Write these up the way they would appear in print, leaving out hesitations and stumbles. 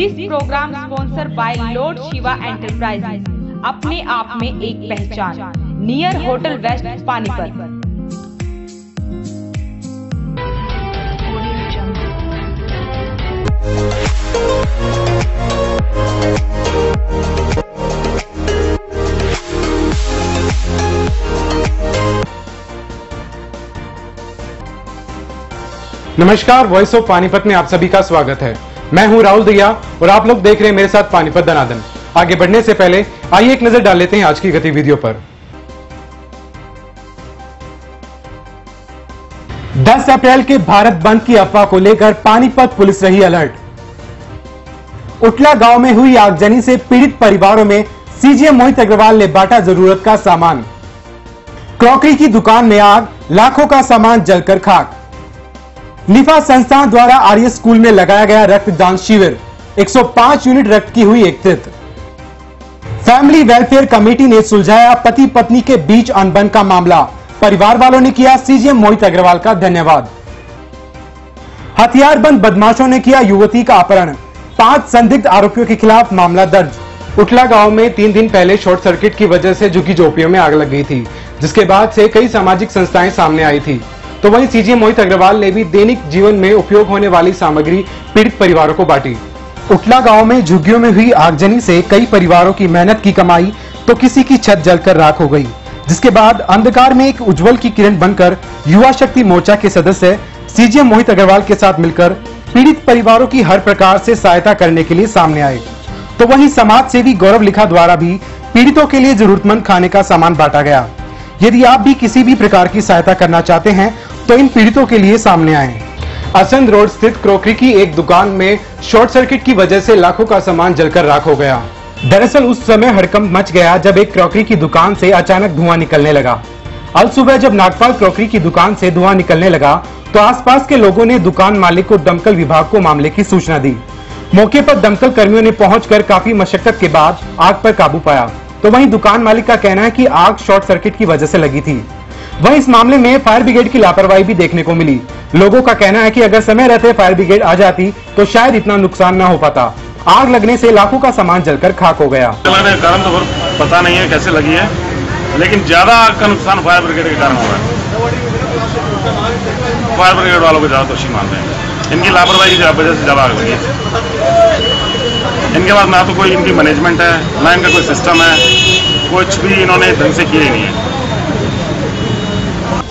This program sponsor by lord Shiva enterprises, अपने आप में एक पहचान, नियर होटल वेस्ट पानीपत। नमस्कार, वॉइस ऑफ पानीपत में आप सभी का स्वागत है। मैं हूं राहुल दहिया और आप लोग देख रहे हैं मेरे साथ पानीपत दनादन। आगे बढ़ने से पहले आइए एक नजर डाल लेते हैं आज की गतिविधियों पर। 10 अप्रैल के भारत बंद की अफवाह को लेकर पानीपत पुलिस रही अलर्ट। उटला गांव में हुई आगजनी से पीड़ित परिवारों में सीजीएम मोहित अग्रवाल ने बांटा जरूरत का सामान। क्रॉकरी की दुकान में आग, लाखों का सामान जलकर खाक। निफा संस्थान द्वारा आर्य स्कूल में लगाया गया रक्तदान शिविर, 105 यूनिट रक्त की हुई एकत्रित। फैमिली वेलफेयर कमेटी ने सुलझाया पति पत्नी के बीच अनबन का मामला, परिवार वालों ने किया सीजीएम मोहित अग्रवाल का धन्यवाद। हथियारबंद बदमाशों ने किया युवती का अपहरण, 5 संदिग्ध आरोपियों के खिलाफ मामला दर्ज। उटला गांव में 3 दिन पहले शॉर्ट सर्किट की वजह से झुग्गी झोपड़ियों में आग लग गई थी, जिसके बाद से कई सामाजिक संस्थाएं सामने आई थी। तो वहीं सीजीएम मोहित अग्रवाल ने भी दैनिक जीवन में उपयोग होने वाली सामग्री पीड़ित परिवारों को बांटी। उटला गांव में झुग्गियों में हुई आगजनी से कई परिवारों की मेहनत की कमाई तो किसी की छत जलकर राख हो गई, जिसके बाद अंधकार में एक उज्जवल की किरण बनकर युवा शक्ति मोर्चा के सदस्य सीजीएम मोहित अग्रवाल के साथ मिलकर पीड़ित परिवारों की हर प्रकार से सहायता करने के लिए सामने आए। तो वहीं समाज सेवी गौरव लिखा द्वारा भी पीड़ितों के लिए जरूरतमंद खाने का सामान बांटा गया। यदि आप भी किसी भी प्रकार की सहायता करना चाहते हैं तो इन पीड़ितों के लिए सामने आए। असंध रोड स्थित क्रॉकरी की एक दुकान में शॉर्ट सर्किट की वजह से लाखों का सामान जलकर राख हो गया। दरअसल उस समय हड़कंप मच गया जब एक क्रॉकरी की दुकान से अचानक धुआं निकलने लगा। अल सुबह जब नागपाल क्रॉकरी की दुकान से धुआं निकलने लगा तो आसपास के लोगों ने दुकान मालिक को दमकल विभाग को मामले की सूचना दी। मौके पर दमकल कर्मियों ने पहुंचकर काफी मशक्कत के बाद आग पर काबू पाया। तो वहीं दुकान मालिक का कहना है कि आग शॉर्ट सर्किट की वजह से लगी थी। वहीं इस मामले में फायर ब्रिगेड की लापरवाही भी देखने को मिली। लोगों का कहना है कि अगर समय रहते फायर ब्रिगेड आ जाती तो शायद इतना नुकसान न हो पाता। आग लगने से लाखों का सामान जलकर खाक हो गया। कारण तो पता नहीं है कैसे लगी है, लेकिन ज्यादा आग का नुकसान फायर ब्रिगेड के कारण हुआ है। फायर ब्रिगेड वालों को ज्यादा दोषी मान रहे हैं, इनकी लापरवाही की वजह से ज्यादा आग लगी है। इनके पास ना तो कोई इनकी मैनेजमेंट है, ना इनका कोई सिस्टम है, कुछ भी इन्होंने ढंग से किया ही नहीं है।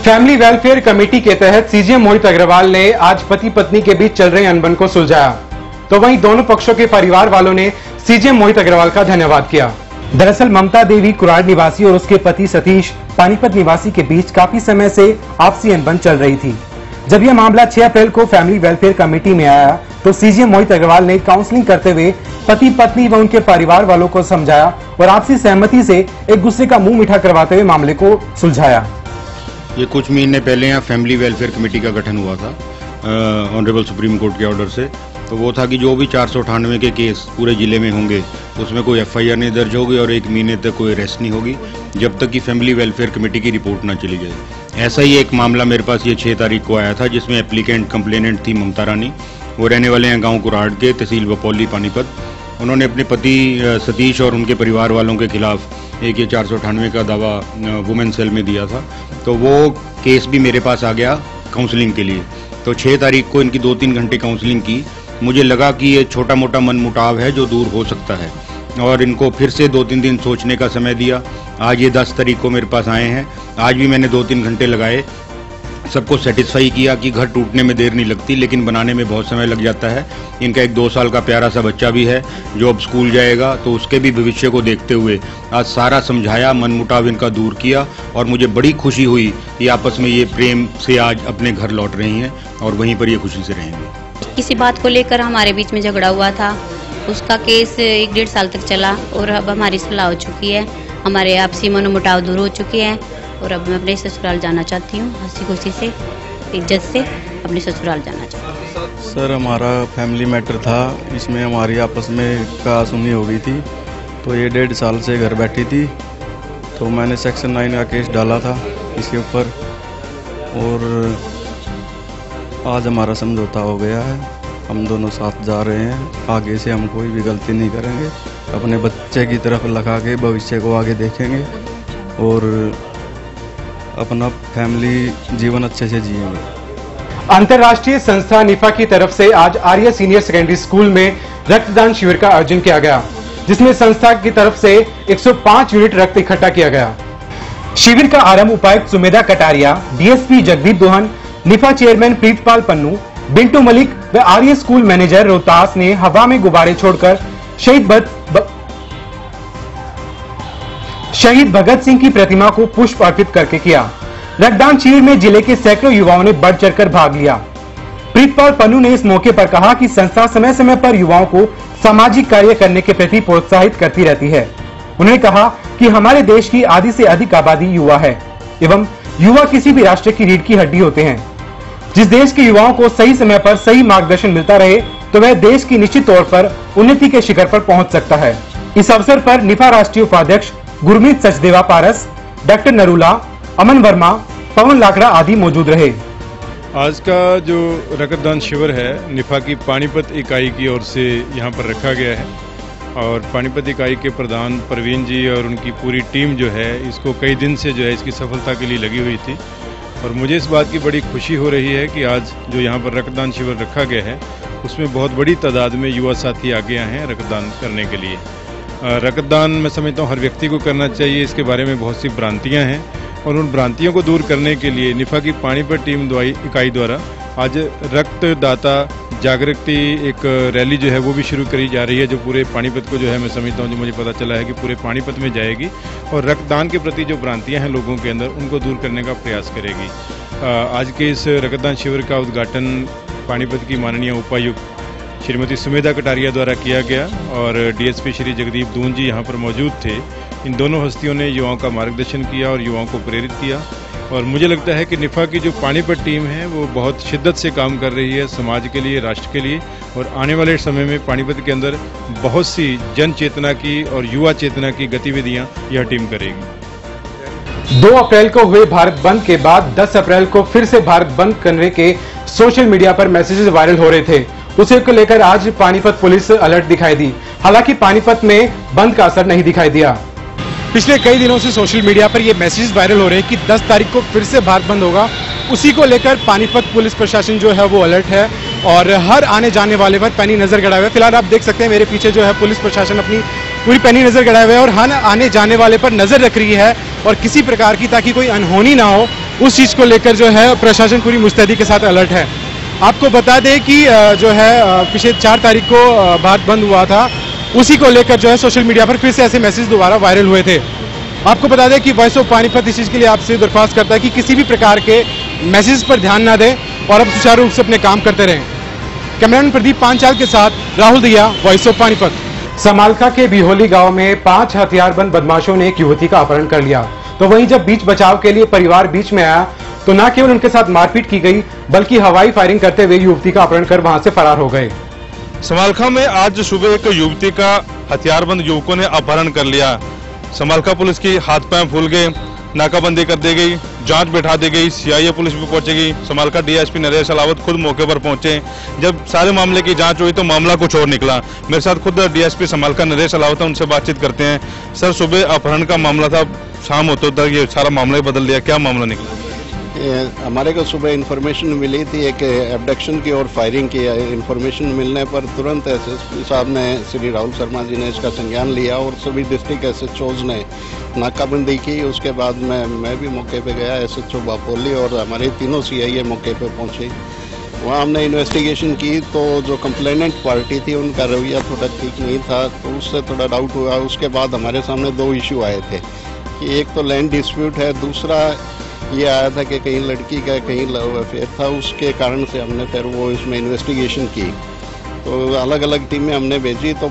फैमिली वेलफेयर कमेटी के तहत सीजीएम मोहित अग्रवाल ने आज पति पत्नी के बीच चल रहे अनबन को सुलझाया। तो वहीं दोनों पक्षों के परिवार वालों ने सीजीएम मोहित अग्रवाल का धन्यवाद किया। दरअसल ममता देवी कुराड़ निवासी और उसके पति सतीश पानीपत निवासी के बीच काफी समय से आपसी अनबन चल रही थी। जब यह मामला 6 अप्रैल को फैमिली वेलफेयर कमेटी में आया तो सीजीएम मोहित अग्रवाल ने काउंसलिंग करते हुए पति पत्नी व उनके परिवार वालों को समझाया और आपसी सहमति से एक दूसरे का मुंह मीठा करवाते हुए मामले को सुलझाया। ये कुछ महीने पहले यहाँ फैमिली वेलफेयर कमेटी का गठन हुआ था ऑनरेबल सुप्रीम कोर्ट के ऑर्डर से। तो वो था कि जो भी 498 के केस पूरे जिले में होंगे उसमें कोई एफआईआर नहीं दर्ज होगी और 1 महीने तक कोई अरेस्ट नहीं होगी जब तक कि फैमिली वेलफेयर कमेटी की रिपोर्ट ना चली जाए। ऐसा ही एक मामला मेरे पास ये 6 तारीख को आया था, जिसमें एप्लीकेंट कंप्लेनेंट थी ममता रानी। वो रहने वाले हैं गाँव कुराड़ के, तहसील बपौली पानीपत। उन्होंने अपने पति सतीश और उनके परिवार वालों के खिलाफ एक ये 498 का दावा वुमेन सेल में दिया था। तो वो केस भी मेरे पास आ गया काउंसलिंग के लिए। तो 6 तारीख को इनकी 2-3 घंटे काउंसलिंग की। मुझे लगा कि ये छोटा मोटा मनमुटाव है जो दूर हो सकता है, और इनको फिर से 2-3 दिन सोचने का समय दिया। आज ये 10 तारीख को मेरे पास आए हैं। आज भी मैंने 2-3 घंटे लगाए, सबको सेटिस्फाई किया कि घर टूटने में देर नहीं लगती, लेकिन बनाने में बहुत समय लग जाता है। इनका एक 2 साल का प्यारा सा बच्चा भी है जो अब स्कूल जाएगा, तो उसके भी भविष्य को देखते हुए आज सारा समझाया, मनमुटाव इनका दूर किया, और मुझे बड़ी खुशी हुई कि आपस में ये प्रेम से आज अपने घर लौट रही हैं और वहीं पर ये खुशी से रहेंगे। किसी बात को लेकर हमारे बीच में झगड़ा हुआ था, उसका केस 1-1.5 साल तक चला और अब हमारी सलाह हो चुकी है, हमारे आपसी मनमुटाव दूर हो चुके हैं और अब मैं अपने ससुराल जाना चाहती हूँ। हंसी खुशी से, इज्जत से अपने ससुराल जाना चाहती हूँ। सर, हमारा फैमिली मैटर था, इसमें हमारी आपस में कहासुनी हो गई थी। तो ये 1.5 साल से घर बैठी थी, तो मैंने सेक्शन 9 का केस डाला था इसके ऊपर, और आज हमारा समझौता हो गया है। हम दोनों साथ जा रहे हैं। आगे से हम कोई भी गलती नहीं करेंगे, अपने बच्चे की तरफ लगा के भविष्य को आगे देखेंगे और अपना फैमिली जीवन अच्छे से जिएंगे। अंतर्राष्ट्रीय संस्था निफा की तरफ से आज आर्य सीनियर सेकेंडरी स्कूल में रक्तदान शिविर का आयोजन किया गया, जिसमें संस्था की तरफ से 105 यूनिट रक्त इकट्ठा किया गया। शिविर का आरंभ उपायुक्त सुमेधा कटारिया, डीएसपी जगदीप दोहन, निफा चेयरमैन प्रीतपाल पन्नू, बिंटू मलिक व आर्य स्कूल मैनेजर रोहतास ने हवा में गुब्बारे छोड़कर शहीद भगत सिंह की प्रतिमा को पुष्प अर्पित करके किया। रक्तदान शिविर में जिले के सैकड़ों युवाओं ने बढ़ चढ़कर भाग लिया। प्रीतपाल पन्नू ने इस मौके पर कहा कि संस्था समय समय पर युवाओं को सामाजिक कार्य करने के प्रति प्रोत्साहित करती रहती है। उन्होंने कहा कि हमारे देश की आधी से अधिक आबादी युवा है एवं युवा किसी भी राष्ट्र की रीढ़ की हड्डी होते हैं। जिस देश के युवाओं को सही समय पर सही मार्गदर्शन मिलता रहे तो वह देश की निश्चित तौर पर उन्नति के शिखर पर पहुंच सकता है। इस अवसर पर निफा राष्ट्रीय उपाध्यक्ष गुरमीत सचदेवा पारस, डॉक्टर नरूला, अमन वर्मा, पवन लाकड़ा आदि मौजूद रहे। आज का जो रक्तदान शिविर है निफा की पानीपत इकाई की ओर से यहाँ पर रखा गया है और पानीपत इकाई के प्रधान प्रवीण जी और उनकी पूरी टीम जो है इसको कई दिन से जो है इसकी सफलता के लिए लगी हुई थी और मुझे इस बात की बड़ी खुशी हो रही है कि आज जो यहाँ पर रक्तदान शिविर रखा गया है उसमें बहुत बड़ी तादाद में युवा साथी आगे आए हैं रक्तदान करने के लिए। रक्तदान मैं समझता हूँ हर व्यक्ति को करना चाहिए, इसके बारे में बहुत सी भ्रांतियाँ हैं और उन भ्रांतियों को दूर करने के लिए निफा की पानीपत टीम इकाई द्वारा आज रक्तदाता जागृति एक रैली जो है वो भी शुरू करी जा रही है, जो पूरे पानीपत को जो है मैं समझता हूँ, जो मुझे पता चला है कि पूरे पानीपत में जाएगी और रक्तदान के प्रति जो भ्रांतियाँ हैं लोगों के अंदर उनको दूर करने का प्रयास करेगी। आज के इस रक्तदान शिविर का उद्घाटन पानीपत की माननीय उपायुक्त श्रीमती सुमेधा कटारिया द्वारा किया गया और डीएसपी श्री जगदीप दोहन जी यहाँ पर मौजूद थे। इन दोनों हस्तियों ने युवाओं का मार्गदर्शन किया और युवाओं को प्रेरित किया और मुझे लगता है कि निफा की जो पानीपत टीम है वो बहुत शिद्दत से काम कर रही है समाज के लिए, राष्ट्र के लिए और आने वाले समय में पानीपत के अंदर बहुत सी जन चेतना की और युवा चेतना की गतिविधियां यह टीम करेगी। 2 अप्रैल को हुए भारत बंद के बाद 10 अप्रैल को फिर से भारत बंद करने के सोशल मीडिया पर मैसेजेस वायरल हो रहे थे। उसे को लेकर आज पानीपत पुलिस अलर्ट दिखाई दी। हालांकि पानीपत में बंद का असर नहीं दिखाई दिया। पिछले कई दिनों से सोशल मीडिया पर ये मैसेज वायरल हो रहे हैं कि 10 तारीख को फिर से भारत बंद होगा। उसी को लेकर पानीपत पुलिस प्रशासन जो है वो अलर्ट है और हर आने जाने वाले पर पैनी नजर गड़ाए हुए। फिलहाल आप देख सकते हैं मेरे पीछे जो है पुलिस प्रशासन अपनी पूरी पैनी नजर गड़ाए हुए है और हर आने जाने वाले पर नजर रख रही है और किसी प्रकार की ताकि कोई अनहोनी ना हो उस चीज को लेकर जो है प्रशासन पूरी मुस्तैदी के साथ अलर्ट है। आपको बता दें कि जो है पिछले 4 तारीख को भारत बंद हुआ था, उसी को लेकर जो है सोशल मीडिया पर फिर से ऐसे मैसेज दोबारा वायरल हुए थे। आपको बता दें कि वॉइस ऑफ पानीपत इस चीज के लिए आपसे दरख्वास्त करता है कि किसी भी प्रकार के मैसेज पर ध्यान ना दें और अब सुचारू रूप से अपने काम करते रहें। कैमरामैन प्रदीप पांचाल के साथ राहुल दिया, वॉइस ऑफ पानीपत। समालखा के बिहोली गांव में 5 हथियारबंद बदमाशों ने एक युवती का अपहरण कर लिया। तो वहीं जब बीच बचाव के लिए परिवार बीच में आया तो न केवल उनके साथ मारपीट की गई बल्कि हवाई फायरिंग करते हुए युवती का अपहरण कर वहां से फरार हो गए। समालखा में आज सुबह एक युवती का हथियारबंद युवकों ने अपहरण कर लिया। समालखा पुलिस की हाथ पैर फूल गए, नाकाबंदी कर दी गई, जांच बैठा दी गई, सीआईए पुलिस भी पहुंचेगी। समालखा डीएसपी नरेश अलावत खुद मौके पर पहुंचे। जब सारे मामले की जांच हुई तो मामला कुछ और निकला। मेरे साथ खुद डीएसपी समालखा नरेश अलावत, उनसे बातचीत करते हैं। सर, सुबह अपहरण का मामला था, शाम होते तक ये सारा मामला ही बदल दिया, क्या मामला निकला? हमारे को सुबह इंफॉर्मेशन मिली थी एक एब्डक्शन की और फायरिंग की। इंफॉर्मेशन मिलने पर तुरंत एसएसपी साहब ने, श्री राहुल शर्मा जी ने इसका संज्ञान लिया और सभी डिस्ट्रिक्ट एसएचओज ने नाकाबंदी की। उसके बाद मैं भी मौके पे गया, एसएचओ बापोली और हमारे तीनों सीआईए मौके पे पहुंचे। वहाँ हमने इन्वेस्टिगेशन की तो जो कंप्लेनेंट पार्टी थी उनका रवैया थोड़ा ठीक नहीं था, तो उससे थोड़ा डाउट हुआ। उसके बाद हमारे सामने 2 इशू आए थे कि एक तो लैंड डिस्प्यूट है, दूसरा ये आया था कि कहीं लड़की का कहीं लव अफेयर था। उसके कारण से हमने फिर वो इसमें इन्वेस्टिगेशन की, तो अलग अलग टीमें हमने भेजी। तो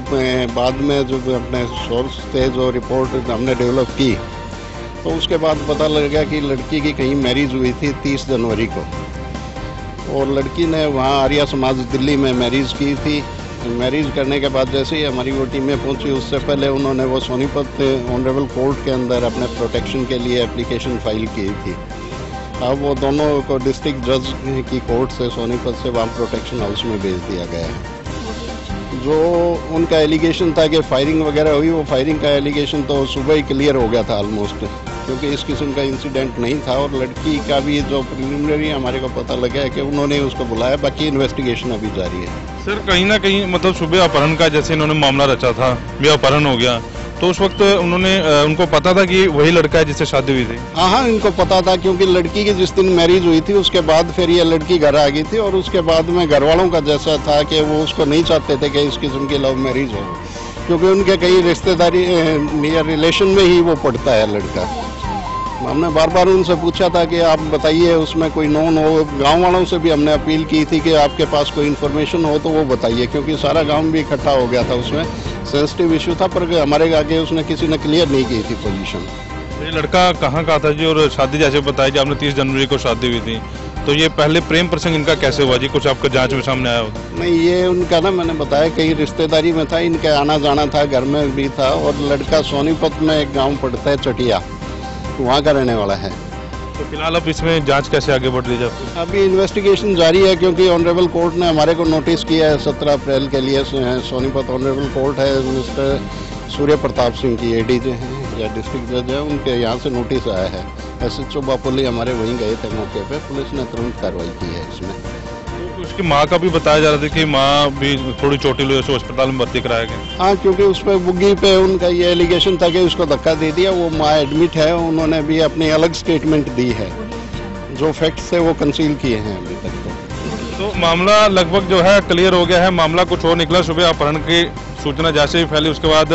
बाद में जो अपने सोर्स थे जो रिपोर्ट हमने डेवलप की तो उसके बाद पता लग गया कि लड़की की कहीं मैरिज हुई थी 30 जनवरी को और लड़की ने वहाँ आर्या समाज दिल्ली में मैरिज की थी। मैरिज करने के बाद जैसे ही हमारी वो टीमें पहुंची उससे पहले उन्होंने वो सोनीपत ऑनरेबल कोर्ट के अंदर अपने प्रोटेक्शन के लिए एप्लीकेशन फाइल की थी। अब वो दोनों को डिस्ट्रिक्ट जज की कोर्ट से सोनीपत से वहाँ प्रोटेक्शन हाउस में भेज दिया गया है। जो उनका एलिगेशन था कि फायरिंग वगैरह हुई, वो फायरिंग का एलिगेशन तो सुबह ही क्लियर हो गया था ऑलमोस्ट, क्योंकि इस किस्म का इंसिडेंट नहीं था। और लड़की का भी जो प्रिलिमिनरी हमारे को पता लगा है कि उन्होंने उसको बुलाया, बाकी इन्वेस्टिगेशन अभी जारी है। सर कहीं ना कहीं मतलब सुबह अपहरण का जैसे इन्होंने मामला रचा था, भी अपहरण हो गया, तो उस वक्त उनको पता था कि वही लड़का है जिससे शादी हुई थी? हाँ, इनको पता था, क्योंकि लड़की की जिस दिन मैरिज हुई थी उसके बाद फिर ये लड़की घर आ गई थी। और उसके बाद में घर वालों का जैसा था कि वो उसको नहीं चाहते थे कि इस किस्म की लव मैरिज हो, क्योंकि उनके कई रिश्तेदारी नियर रिलेशन में ही वो पड़ता है लड़का। हमने बार बार उनसे पूछा था कि आप बताइए उसमें कोई नोन हो। गांव वालों से भी हमने अपील की थी कि आपके पास कोई इन्फॉर्मेशन हो तो वो बताइए, क्योंकि सारा गांव भी इकट्ठा हो गया था, उसमें सेंसिटिव इशू था। पर हमारे आगे उसने किसी ने क्लियर नहीं की थी पोजीशन। ये लड़का कहाँ का था जी? और शादी जैसे बताया कि आपने 30 जनवरी को शादी हुई थी, तो ये पहले प्रेम प्रसंग इनका कैसे हुआ जी? कुछ आपका जांच में सामने आया होगा? नहीं, ये उनका ना मैंने बताया कई रिश्तेदारी में था, इनका आना जाना था, घर में भी था। और लड़का सोनीपत में एक गाँव पड़ता है चटिया, वहाँ का रहने वाला है। तो फिलहाल अब इसमें जांच कैसे आगे बढ़ रही है? अभी इन्वेस्टिगेशन जारी है, क्योंकि ऑनरेबल कोर्ट ने हमारे को नोटिस किया है 17 अप्रैल के लिए। सोनीपत ऑनरेबल कोर्ट है, मिस्टर सूर्य प्रताप सिंह की एडीजे हैं या डिस्ट्रिक्ट जज है, उनके यहाँ से नोटिस आया है। SHO बापोली हमारे वहीं गए थे मौके पे, पुलिस ने तुरंत कार्रवाई की है इसमें। तो उसकी माँ का भी बताया जा रहा था कि माँ भी थोड़ी चोटिल हुई, अस्पताल में भर्ती कराया गया। हाँ, क्योंकि उस पर बुग्गी पे उनका ये एलिगेशन था कि उसको धक्का दे दिया। वो माँ एडमिट है, उन्होंने भी अपनी अलग स्टेटमेंट दी है, जो फैक्ट्स है वो कंसील किए हैं अभी तक। तो मामला लगभग जो है क्लियर हो गया है। मामला कुछ और निकला। सुबह अपहरण की सूचना जैसे ही फैली उसके बाद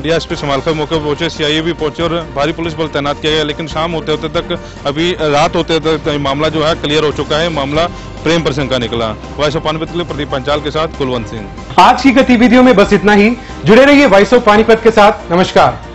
DSP समालखा मौके पर पहुंचे, CIA भी पहुंचे और भारी पुलिस बल तैनात किया गया। लेकिन शाम होते होते तक, अभी रात होते तक मामला जो है क्लियर हो चुका है। मामला प्रेम प्रसंग का निकला। वॉइस ऑफ पानीपत के लिए प्रदीप पंचाल के साथ कुलवंत सिंह। आज की गतिविधियों में बस इतना ही। जुड़े रहिए वॉइस ऑफ पानीपत के साथ। नमस्कार।